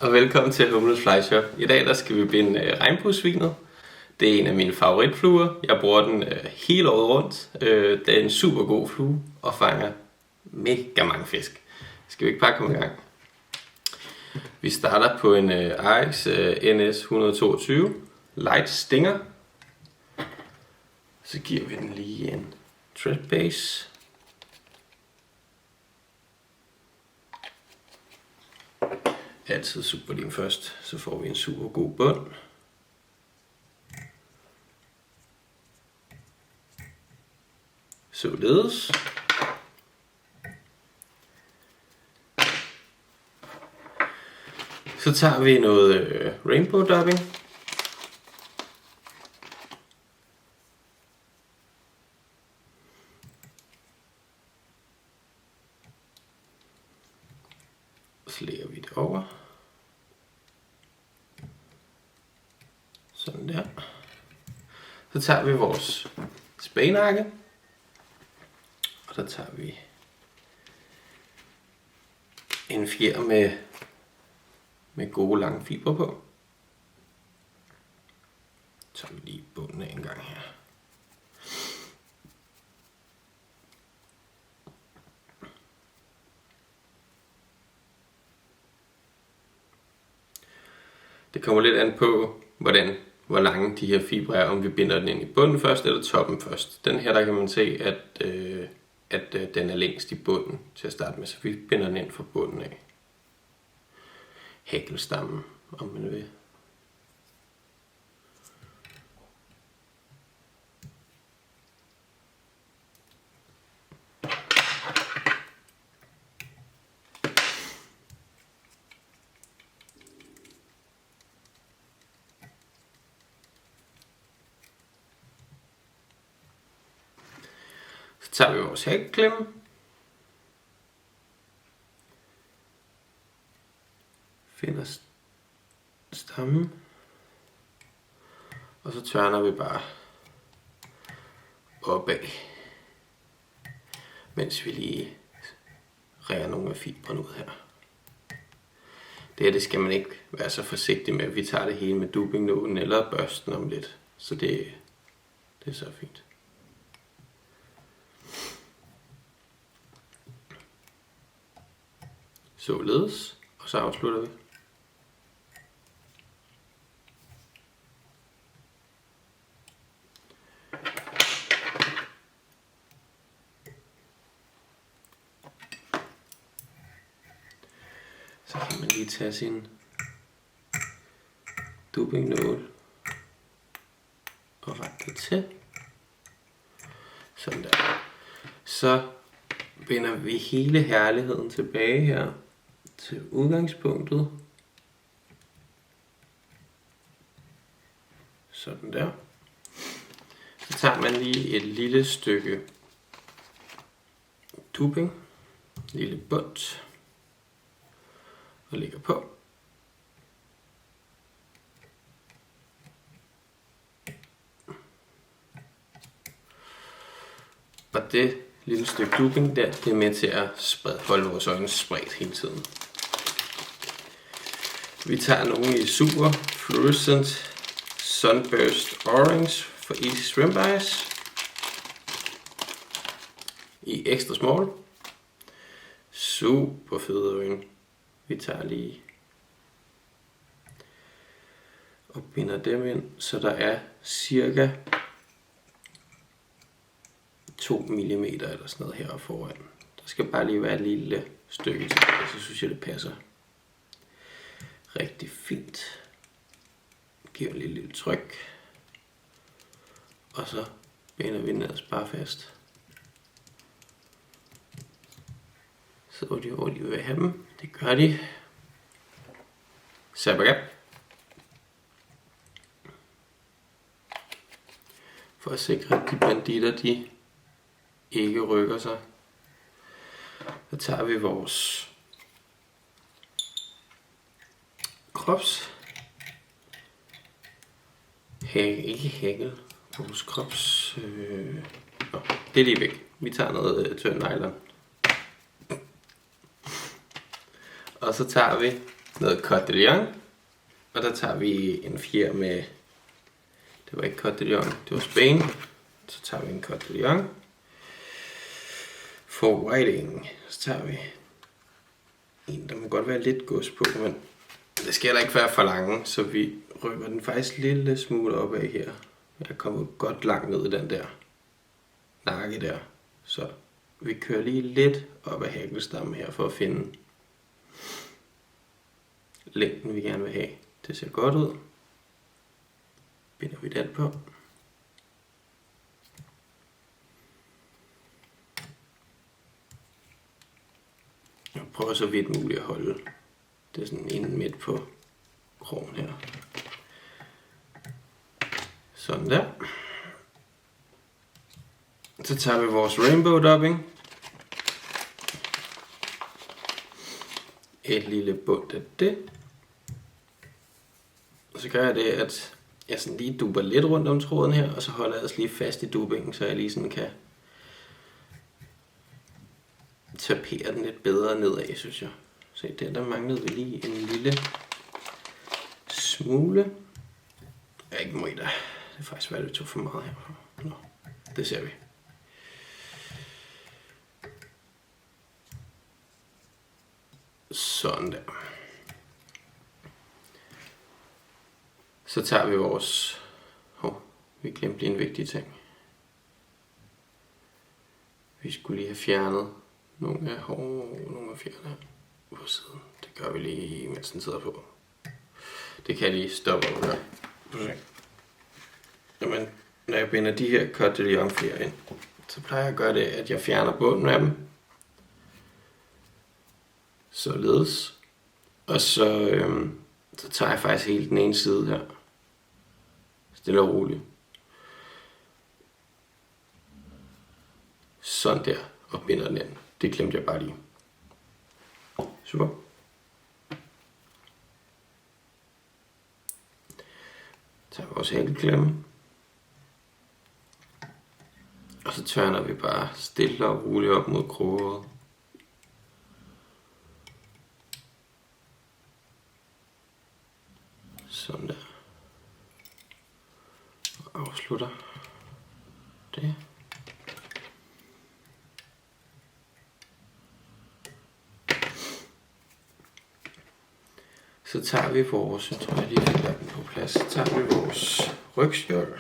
Og velkommen til Humles Fly Shop. I dag der skal vi binde regnbuesvinet. Det er en af mine favoritfluer. Jeg bruger den hele året rundt. Det er en super god flue og fanger mega mange fisk. Skal vi ikke bare komme i gang? Vi starter på en Arix NS 122 Light Stinger. Så giver vi den lige en thread base. Altid super lim først, så får vi en super god bund. Således. Så tager vi noget rainbow dubbing. Så lægger vi det over. Sådan der. Så tager vi vores spagnakke. Og så tager vi en fjer med gode lange fibre på. Så tager vi lige bunden af en gang her. Det kommer lidt an på, hvor lange de her fibre er, om vi binder den ind i bunden først eller toppen først. Den her, der kan man se, at den er længst i bunden til at starte med, så vi binder den ind fra bunden af. Hækkelstammen, om man vil. Så tager vi vores hækklemme. Finder stammen. Og så tørner vi bare opad. Mens vi lige rærer nogle af fibrene ud her. Det skal man ikke være så forsigtig med. Vi tager det hele med dubbingnålen eller børsten om lidt. Så det er så fint. Således, og så afslutter vi. Så kan man lige tage sin dubbingnål og rette det til. Sådan der. Så binder vi hele herligheden tilbage her til udgangspunktet. Sådan der. Så tager man lige et lille stykke dubbing, lille bund, og lægger på. Og det lille stykke dubbing der, det er med til at holde vores øjne spredt hele tiden. Vi tager nogle i Super Fluorescent Sunburst Orange for Easy Shrimp Eyes i extra small. Super fede øjne. Vi tager lige og binder dem ind, så der er cirka 2 mm eller sådan noget heroppe foran. Der skal bare lige være et lille stykke til, så synes jeg det passer rigtig fint. Giver en lille tryk. Og så binder vi ned bare fast. Så hvor de vil have dem. Det gør de. Sabagap. For at sikre, at de banditter, de ikke rykker sig. Så tager vi vores ikke hækkel, vores det er lige væk. Vi tager noget tynd nylon. Og så tager vi noget Côte de Lion. Og der tager vi en fjer med, det var ikke Côte de Lion, det var Spain. Så tager vi en Côte de Lion. For whiting, så tager vi en, der må godt være lidt gods på, men det skal heller ikke være for lange, så vi rykker den faktisk lille smule opad her. Jeg er kommet godt langt ned i den der nakke der, så vi kører lige lidt op ad haglestammen her for at finde længden vi gerne vil have. Det ser godt ud. Binder vi den på. Jeg prøver så vidt muligt at holde det sådan inden midt på krogen her. Sådan der. Så tager vi vores rainbow dubbing. Et lille bund af det. Og så gør jeg det, at jeg sådan lige dubber lidt rundt om tråden her, og så holder jeg altså lige fast i dubbingen, så jeg lige sådan kan tapere den lidt bedre nedad, synes jeg. Se, der manglede vi lige en lille smule. Ja, ikke må i der. Det er faktisk været, at vi tog for meget her. Nå, det ser vi. Sådan der. Så tager vi vores... vi glemte lige en vigtig ting. Vi skulle lige have fjernet nogle af fjerne her på siden. Det gør vi lige, mens den sidder på. Det kan jeg lige stoppe og gøre. Jamen, når jeg binder de her Côte de Lion fjer ind, så plejer jeg at gøre det, at jeg fjerner bunden af dem. Således. Og så tager jeg faktisk hele den ene side her. Stille og roligt. Sådan der. Og binder den ind. Det glemte jeg bare lige. Super. Tager vores hækkelklemme. Og så tørner vi bare stille og roligt op mod kroget. Sådan der. Og afslutter det. Så tager vi vores, jeg tror jeg lige fik lagt den på plads, så tager vi vores rygskjold.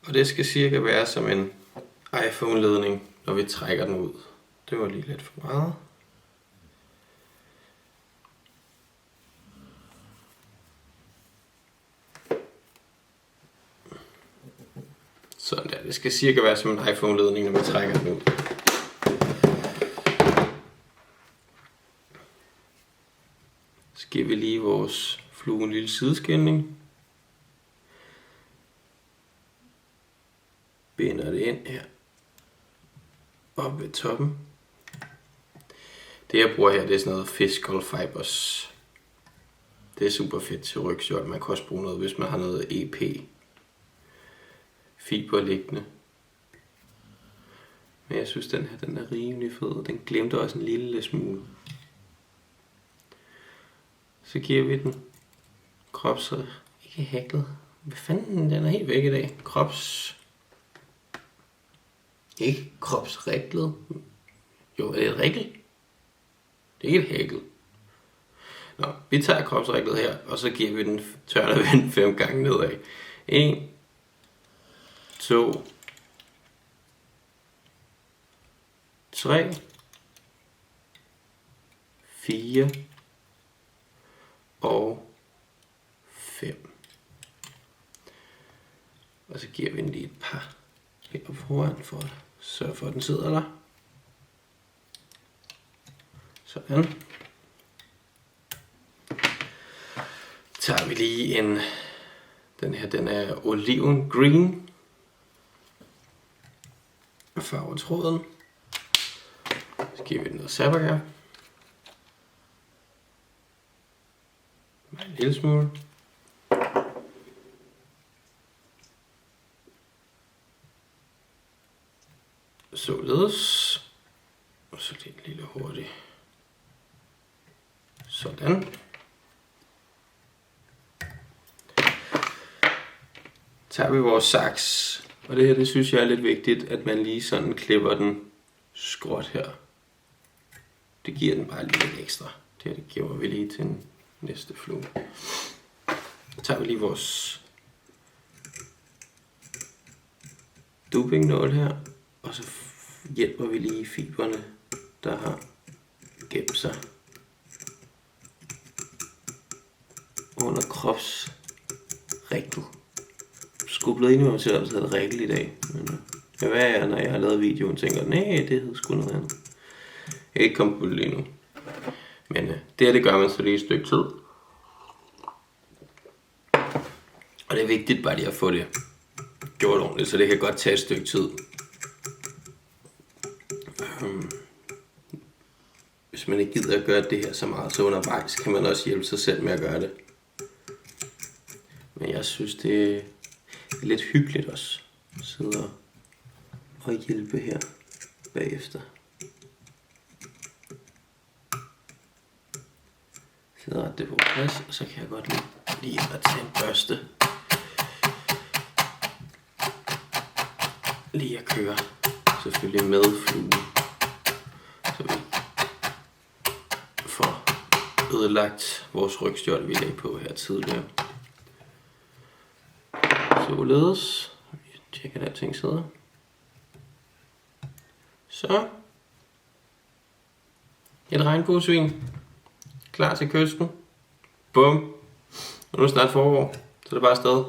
Og det skal cirka være som en iPhone-ledning, når vi trækker den ud. Det var lige lidt for meget. Sådan der. Det skal cirka være som en iPhone-ledning, når vi trækker den ud. Så giver vi lige vores flue en lille sideskænding. Binder det ind her. Op ved toppen. Det jeg bruger her, det er sådan noget Fiscal Fibers. Det er super fedt til rygskjold. Man kan også bruge noget, hvis man har noget EP. Fiber liggende. Men jeg synes den her, den er rimelig fed. Den glemte også en lille smule. Så giver vi den ikke hæklet. Hvad fanden, den er helt væk i dag. Ikke kropsriklet. Jo, er det et rikkel? Det er ikke et hækkel. Nå, vi tager kropsriklet her, og så giver vi den, tørner vi den 5 gange nedad. 1, 2, 3, 4 og 5. Og så giver vi den lige et par her på foran for at sørge for, at den sidder der. Sådan. Tager vi lige den her, den er oliven green. Og farver tråden. Så giver vi den noget sabbergær. En lille smule. Således. Og så lige en lille hurtig Sådan. Tager vi vores saks, og det her, det synes jeg er lidt vigtigt, at man lige sådan klipper den skråt her. Det giver den bare lige lidt ekstra. Det her, det giver vi lige til den næste flue. Så tager vi lige vores dupingnål her, og så hjælper vi lige fiberne, der har gemt sig under kropsrækket. Skubblet ind i mig selv, at det havde regel i dag. Men hvad er jeg, når jeg har lavet videoen, tænker, nej, det hed sgu noget andet. Jeg kan ikke komme på det lige nu. Men det her, det gør man så lige et stykke tid. Og det er vigtigt bare lige at få det gjort ordentligt, så det kan godt tage et stykke tid. Hvis man ikke gider at gøre det her så meget, så undervejs kan man også hjælpe sig selv med at gøre det. Men jeg synes, det er lidt hyggeligt også at sidde og hjælpe her bagefter. Så ret det på plads, og så kan jeg godt lige at tage en børste. Lige at køre selvfølgelig med fluen, så vi får ødelagt vores rygstjål, vi lagde på her tidligere. Således. Jeg tjekker, at alting sidder. Så. Et regnbuesvin. Klar til kysten. Bum. Og nu er det snart forår, så det er bare afsted.